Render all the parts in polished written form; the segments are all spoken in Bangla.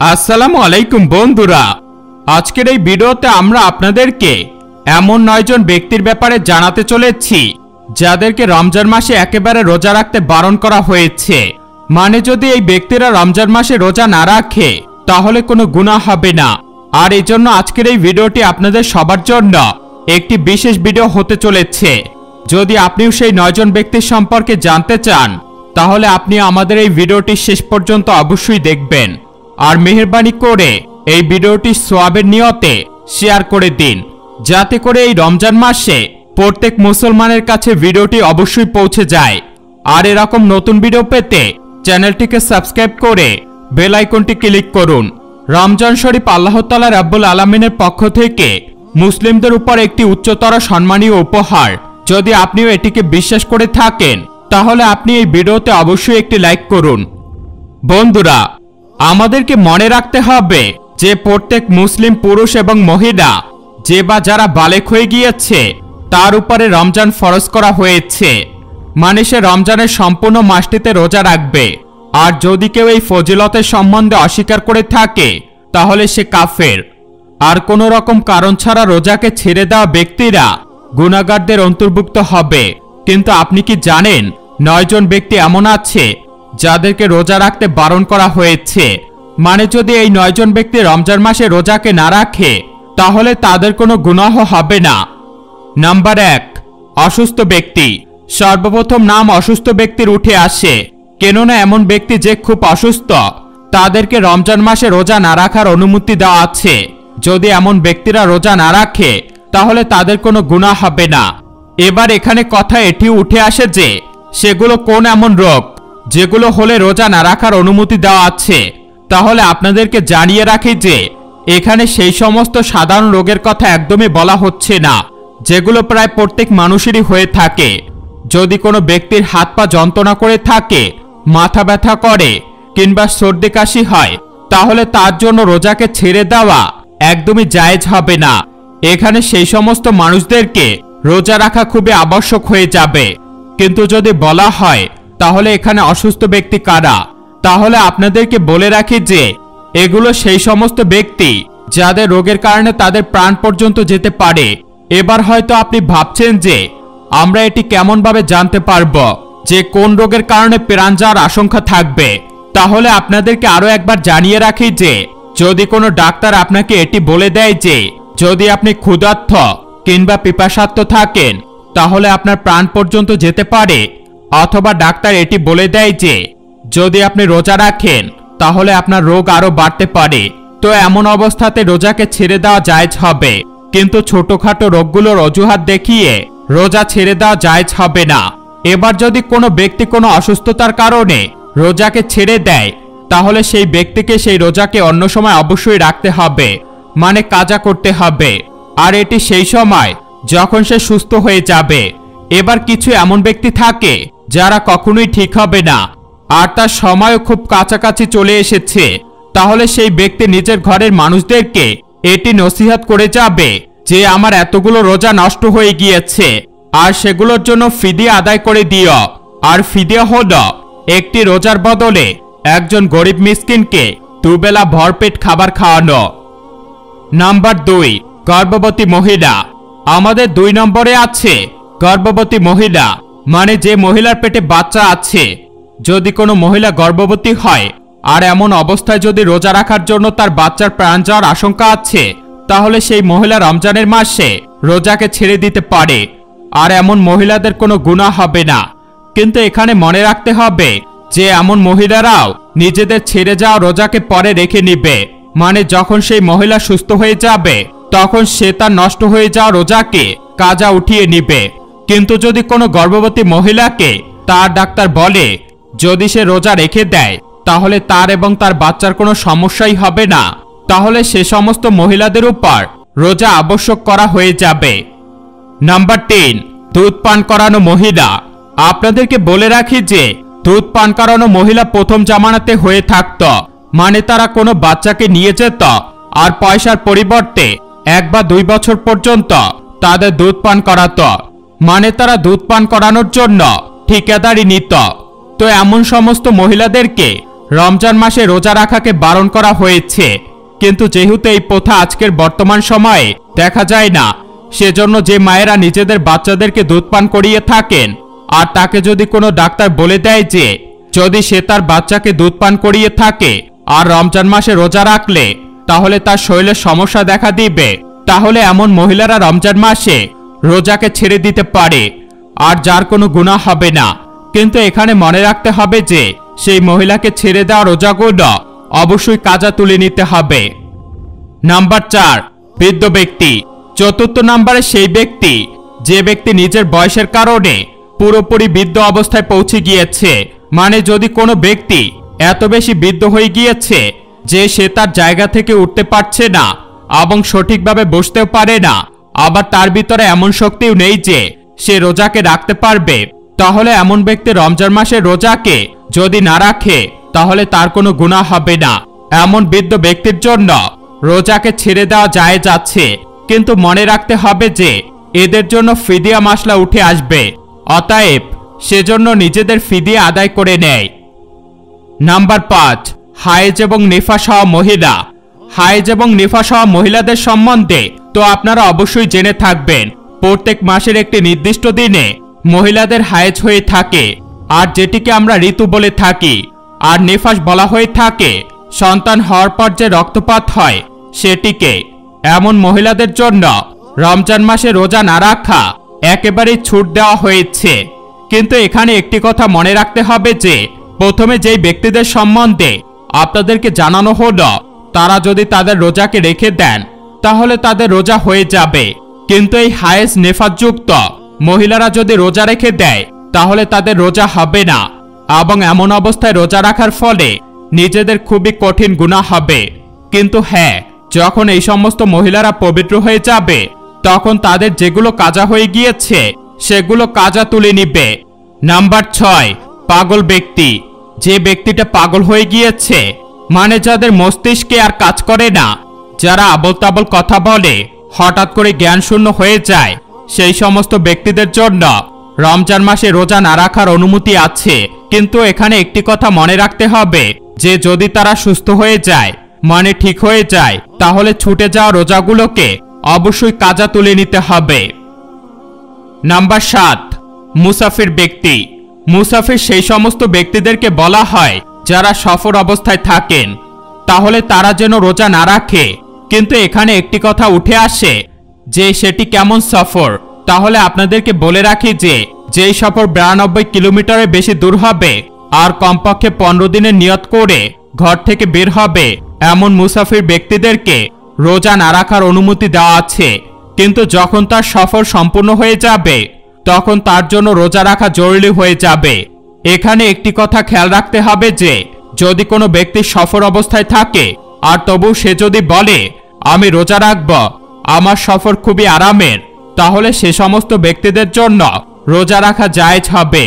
আসসালামু আলাইকুম বন্ধুরা, আজকের এই ভিডিওতে আমরা আপনাদেরকে এমন 9 জন ব্যক্তির ব্যাপারে জানাতে চলেছি যাদেরকে রমজান মাসে একেবারে রোজা রাখতে বারণ করা হয়েছে। মানে যদি এই ব্যক্তিরা রমজান মাসে রোজা না রাখে তাহলে কোনো গুনাহ হবে না। আর এই জন্য আজকের এই ভিডিওটি আপনাদের সবার জন্য একটি বিশেষ ভিডিও হতে চলেছে। যদি আপনিও সেই 9 জন ব্যক্তির সম্পর্কে জানতে চান তাহলে আপনি আমাদের এই ভিডিওটি শেষ পর্যন্ত অবশ্যই দেখবেন। আর মেহেরবানি করে এই ভিডিওটি সওয়াবের নিয়তে শেয়ার করে দিন, যাতে করে এই রমজান মাসে প্রত্যেক মুসলমানের কাছে ভিডিওটি অবশ্যই পৌঁছে যায়। আর এরকম নতুন ভিডিও পেতে চ্যানেলটিকে সাবস্ক্রাইব করে বেল আইকনটি ক্লিক করুন। রমজান শরীফ আল্লাহ তাআলা রাব্বুল আলামিনের পক্ষ থেকে মুসলিমদের উপর একটি উচ্চতর সম্মানীয় উপহার। যদি আপনিও এটিকে বিশ্বাস করে থাকেন তাহলে আপনি এই ভিডিওতে অবশ্যই একটি লাইক করুন। বন্ধুরা, আমাদেরকে মনে রাখতে হবে যে প্রত্যেক মুসলিম পুরুষ এবং মহিলা যে বা যারা বালেক হয়ে গিয়েছে তার উপরে রমজান ফরজ করা হয়েছে। মানে সে রমজানের সম্পূর্ণ মাসটিতে রোজা রাখবে। আর যদি কেউ এই ফজিলতের সম্বন্ধে অস্বীকার করে থাকে তাহলে সে কাফের। আর কোনো রকম কারণ ছাড়া রোজাকে ছেড়ে দেওয়া ব্যক্তিরা গুনাহগারদের অন্তর্ভুক্ত হবে। কিন্তু আপনি কি জানেন 9 জন ব্যক্তি এমন আছে যাদেরকে রোজা রাখতে বারণ করা হয়েছে। মানে যদি এই 9 জন ব্যক্তি রমজান মাসে রোজাকে না রাখে তাহলে তাদের কোনো গুনাহ হবে না। নাম্বার 1, অসুস্থ ব্যক্তি। সর্বপ্রথম নাম অসুস্থ ব্যক্তির উঠে আসে, কেননা এমন ব্যক্তি যে খুব অসুস্থ তাদেরকে রমজান মাসে রোজা না রাখার অনুমতি দেওয়া আছে। যদি এমন ব্যক্তিরা রোজা না রাখে তাহলে তাদের কোনো গুনাহ হবে না। এবার এখানে কথা এটিও উঠে আসে যে সেগুলো কোন এমন রোগ যেগুলো হলে রোজা না রাখার অনুমতি দেওয়া আছে। তাহলে আপনাদেরকে জানিয়ে রাখি যে এখানে সেই সমস্ত সাধারণ রোগের কথা একদমই বলা হচ্ছে না, যেগুলো প্রায় প্রত্যেক মানুষেরই হয়ে থাকে। যদি কোনো ব্যক্তির হাত পা যন্ত্রণা করে থাকে, মাথা ব্যথা করে কিংবা সর্দি কাশি হয় তাহলে তার জন্য রোজাকে ছেড়ে দেওয়া একদমই জায়েজ হবে না। এখানে সেই সমস্ত মানুষদেরকে রোজা রাখা খুবই আবশ্যক হয়ে যাবে। কিন্তু যদি বলা হয় তাহলে এখানে অসুস্থ ব্যক্তি কারা, তাহলে আপনাদেরকে বলে রাখি যে এগুলো সেই সমস্ত ব্যক্তি যাদের রোগের কারণে তাদের প্রাণ পর্যন্ত যেতে পারে। এবার হয়তো আপনি ভাবছেন যে আমরা এটি কেমন ভাবে জানতে পারবো যে কোন রোগের কারণে প্রাণ যাওয়ার আশঙ্কা থাকবে। তাহলে আপনাদেরকে আরো একবার জানিয়ে রাখি যে যদি কোনো ডাক্তার আপনাকে এটি বলে দেয় যে যদি আপনি ক্ষুধার্ত কিংবা পিপাসার্ত থাকেন তাহলে আপনার প্রাণ পর্যন্ত যেতে পারে, অথবা ডাক্তার এটি বলে দেয় যে যদি আপনি রোজা রাখেন তাহলে আপনার রোগ আরো বাড়তে পারে, তো এমন অবস্থাতে রোজাকে ছেড়ে দেওয়া জায়েজ হবে। কিন্তু ছোটখাটো রোগগুলোর অজুহাত দেখিয়ে রোজা ছেড়ে দেওয়া জায়েজ হবে না। এবার যদি কোনো ব্যক্তি কোনো অসুস্থতার কারণে রোজাকে ছেড়ে দেয় তাহলে সেই ব্যক্তিকে সেই রোজাকে অন্য সময় অবশ্যই রাখতে হবে, মানে কাজা করতে হবে। আর এটি সেই সময় যখন সে সুস্থ হয়ে যাবে। এবার কিছু এমন ব্যক্তি থাকে যারা কখনোই ঠিক হবে না আর তার সময়ও খুব কাছাকাছি চলে এসেছে, তাহলে সেই ব্যক্তি নিজের ঘরের মানুষদেরকে এটি নসিহত করে যাবে যে আমার এতগুলো রোজা নষ্ট হয়ে গিয়েছে আর সেগুলোর জন্য ফিদিয়া আদায় করে দিও। আর ফিদিয়া হলো একটি রোজার বদলে একজন গরিব মিসকিনকে দুবেলা ভরপেট খাবার খাওয়ানো। নাম্বার 2, গর্ভবতী মহিলা। আমাদের 2 নম্বরে আছে গর্ভবতী মহিলা, মানে যে মহিলার পেটে বাচ্চা আছে। যদি কোনো মহিলা গর্ভবতী হয় আর এমন অবস্থায় যদি রোজা রাখার জন্য তার বাচ্চার প্রাণ যাওয়ার আশঙ্কা আছে তাহলে সেই মহিলা রমজানের মাসে রোজাকে ছেড়ে দিতে পারে। আর এমন মহিলাদের কোনো গুনাহ হবে না। কিন্তু এখানে মনে রাখতে হবে যে এমন মহিলারাও নিজেদের ছেড়ে যাওয়া রোজাকে পরে রেখে নিবে। মানে যখন সেই মহিলা সুস্থ হয়ে যাবে তখন সে তার নষ্ট হয়ে যাওয়া রোজাকে কাজা উঠিয়ে নিবে। কিন্তু যদি কোনো গর্ভবতী মহিলাকে তার ডাক্তার বলে যদি সে রোজা রেখে দেয় তাহলে তার এবং তার বাচ্চার কোনো সমস্যাই হবে না, তাহলে সে সমস্ত মহিলাদের উপর রোজা আবশ্যক করা হয়ে যাবে। নাম্বার 3, দুধ পান করানো মহিলা। আপনাদেরকে বলে রাখি যে দুধ পান করানো মহিলা প্রথম জামানাতে হয়ে থাকত। মানে তারা কোনো বাচ্চাকে নিয়ে যেত আর পয়সার পরিবর্তে 1 বা 2 বছর পর্যন্ত তাদের দুধ পান করাতো। মানে তারা দুধ পান করানোর জন্য ঠিকাদারি নিত। তো এমন সমস্ত মহিলাদেরকে রমজান মাসে রোজা রাখাকে বারণ করা হয়েছে, কিন্তু যেহেতু এই প্রথা আজকের বর্তমান সময়ে দেখা যায় না, সেজন্য যে মায়েরা নিজেদের বাচ্চাদেরকে দুধ পান করিয়ে থাকেন আর তাকে যদি কোনো ডাক্তার বলে দেয় যে যদি সে তার বাচ্চাকে দুধ পান করিয়ে থাকে আর রমজান মাসে রোজা রাখলে তাহলে তার শরীরে সমস্যা দেখা দিবে, তাহলে এমন মহিলারা রমজান মাসে রোজাকে ছেড়ে দিতে পারে আর যার কোনো গুনাহ হবে না। কিন্তু এখানে মনে রাখতে হবে যে সেই মহিলাকে ছেড়ে দেওয়া রোজাগুলো অবশ্যই কাজা তুলে নিতে হবে। নাম্বার 4, বৃদ্ধ ব্যক্তি। চতুর্থ নম্বরে সেই ব্যক্তি যে ব্যক্তি নিজের বয়সের কারণে পুরোপুরি বৃদ্ধ অবস্থায় পৌঁছে গিয়েছে, মানে যদি কোনো ব্যক্তি এত বেশি বৃদ্ধ হয়ে গিয়েছে যে সে তার জায়গা থেকে উঠতে পারছে না এবং সঠিকভাবে বসতেও পারে না, আবার তার ভিতরে এমন শক্তিও নেই যে সে রোজাকে রাখতে পারবে, তাহলে এমন ব্যক্তি রমজান মাসের রোজাকে যদি না রাখে তাহলে তার কোনো গুনাহ হবে না। এমন বৃদ্ধ ব্যক্তির জন্য রোজাকে ছেড়ে দেওয়া জায়েজ আছে, কিন্তু মনে রাখতে হবে যে এদের জন্য ফিদিয়া মাসলা উঠে আসবে, অতএব সেজন্য নিজেদের ফিদিয়া আদায় করে নেয়। নাম্বার 5, হায়েজ এবং নিফাস হওয়া মহিলা। হায়েজ এবং নিফাস হওয়া মহিলাদের সম্বন্ধে তো আপনারা অবশ্যই জেনে থাকবেন। প্রত্যেক মাসের একটি নির্দিষ্ট দিনে মহিলাদের হায়েজ হয়ে থাকে, আর যেটিকে আমরা ঋতু বলে থাকি, আর নিফাস বলা হয়ে থাকে সন্তান হওয়ার পর যে রক্তপাত হয় সেটিকে। এমন মহিলাদের জন্য রমজান মাসে রোজা না রাখা একেবারেই ছুট দেওয়া হয়েছে, কিন্তু এখানে একটি কথা মনে রাখতে হবে যে প্রথমে যেই ব্যক্তিদের সম্বন্ধে আপনাদেরকে জানানো হলো তারা যদি তাদের রোজাকে রেখে দেন তাহলে তাদের রোজা হয়ে যাবে, কিন্তু এই হায়েজ নেফাসযুক্ত মহিলারা যদি রোজা রেখে দেয় তাহলে তাদের রোজা হবে না, এবং এমন অবস্থায় রোজা রাখার ফলে নিজেদের খুবই কঠিন গুনাহ হবে। কিন্তু হ্যাঁ, যখন এই সমস্ত মহিলারা পবিত্র হয়ে যাবে তখন তাদের যেগুলো কাজা হয়ে গিয়েছে সেগুলো কাজা তুলে নিবে। নাম্বার 6, পাগল ব্যক্তি। যে ব্যক্তিটা পাগল হয়ে গিয়েছে, মানে যাদের মস্তিষ্কে আর কাজ করে না, যারা আবল তাবল কথা বলে, হঠাৎ করে জ্ঞান শূন্য হয়ে যায়, সেই সমস্ত ব্যক্তিদের জন্য রমজান মাসে রোজা না রাখার অনুমতি আছে, কিন্তু এখানে একটি কথা মনে রাখতে হবে যে যদি তারা সুস্থ হয়ে যায়, মানে ঠিক হয়ে যায়, তাহলে ছুটে যাওয়া রোজাগুলোকে অবশ্যই কাজা তুলে নিতে হবে। নাম্বার 7, মুসাফির ব্যক্তি। মুসাফির সেই সমস্ত ব্যক্তিদেরকে বলা হয় যারা সফর অবস্থায় থাকেন, তাহলে তারা যেন রোজা না রাখে, কিন্তু এখানে একটি কথা উঠে আসে যে সেটি কেমন সফর। তাহলে আপনাদেরকে বলে রাখি যে যেই সফর 92 কিলোমিটারের বেশি দূর হবে আর কমপক্ষে 15 দিনের নিয়ত করে ঘর থেকে বের হবে, এমন মুসাফির ব্যক্তিদেরকে রোজা না রাখার অনুমতি দেওয়া আছে, কিন্তু যখন তার সফর সম্পূর্ণ হয়ে যাবে তখন তার জন্য রোজা রাখা জরুরি হয়ে যাবে। এখানে একটি কথা খেয়াল রাখতে হবে যে যদি কোনো ব্যক্তি সফর অবস্থায় থাকে আর তবু সে যদি বলে আমি রোজা রাখব, আমার সফর খুবই আরামের, তাহলে সে সমস্ত ব্যক্তিদের জন্য রোজা রাখা জায়েজ হবে।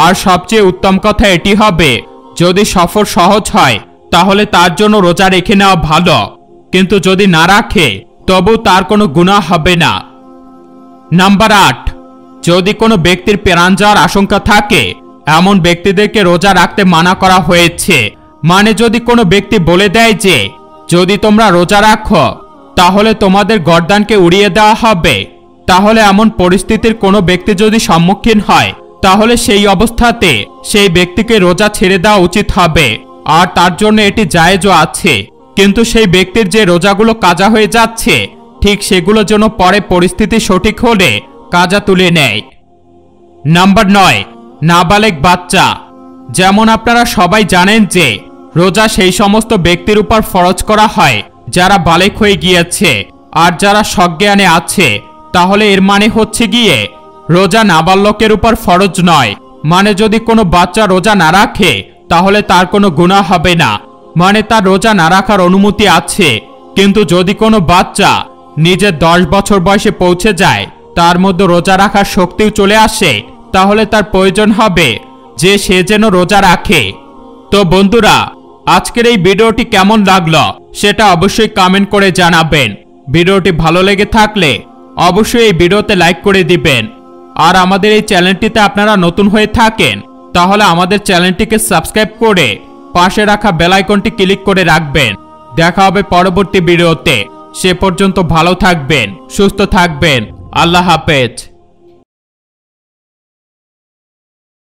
আর সবচেয়ে উত্তম কথা এটি হবে যদি সফর সহজ হয় তাহলে তার জন্য রোজা রেখে নেওয়া ভালো, কিন্তু যদি না রাখে তবু তার কোনো গুনাহ হবে না। নাম্বার 8, যদি কোনো ব্যক্তির প্রাণ যাওয়ার আশঙ্কা থাকে এমন ব্যক্তিদেরকে রোজা রাখতে মানা করা হয়েছে, মানে যদি কোনো ব্যক্তি বলে দেয় যে যদি তোমরা রোজা রাখো তাহলে তোমাদের গর্দানকে উড়িয়ে দেওয়া হবে, তাহলে এমন পরিস্থিতির কোনো ব্যক্তি যদি সম্মুখীন হয় তাহলে সেই অবস্থাতে সেই ব্যক্তিকে রোজা ছেড়ে দেওয়া উচিত হবে, আর তার জন্য এটি জায়েজও আছে, কিন্তু সেই ব্যক্তির যে রোজাগুলো কাজা হয়ে যাচ্ছে ঠিক সেগুলো যেন পরে পরিস্থিতি সঠিক হলে কাজা তুলে নেয়। নাম্বার 9, নাবালেগ বাচ্চা। যেমন আপনারা সবাই জানেন যে রোজা সেই সমস্ত ব্যক্তির উপর ফরজ করা হয় যারা বালেগ হয়ে গিয়েছে, আর যারা সজ্ঞানে আছে, তাহলে এর মানে হচ্ছে গিয়ে রোজা নাবালকের উপর ফরজ নয়, মানে যদি কোনো বাচ্চা রোজা না রাখে তাহলে তার কোনো গুনাহ হবে না, মানে তার রোজা না রাখার অনুমতি আছে, কিন্তু যদি কোনো বাচ্চা নিজের 10 বছর বয়সে পৌঁছে যায়, তার মধ্যে রোজা রাখার শক্তিও চলে আসে, তাহলে তার প্রয়োজন হবে যে সে যেন রোজা রাখে। তো বন্ধুরা, আজকের এই ভিডিওটি কেমন লাগলো সেটা অবশ্যই কমেন্ট করে জানাবেন। ভিডিওটি ভালো লেগে থাকলে অবশ্যই এই ভিডিওতে লাইক করে দিবেন, আর আমাদের এই চ্যানেলটিতে আপনারা নতুন হয়ে থাকেন তাহলে আমাদের চ্যানেলটিকে সাবস্ক্রাইব করে পাশে রাখা বেল আইকনটি ক্লিক করে রাখবেন। দেখা হবে পরবর্তী ভিডিওতে। সে পর্যন্ত ভালো থাকবেন, সুস্থ থাকবেন। আল্লাহ হাফেজ।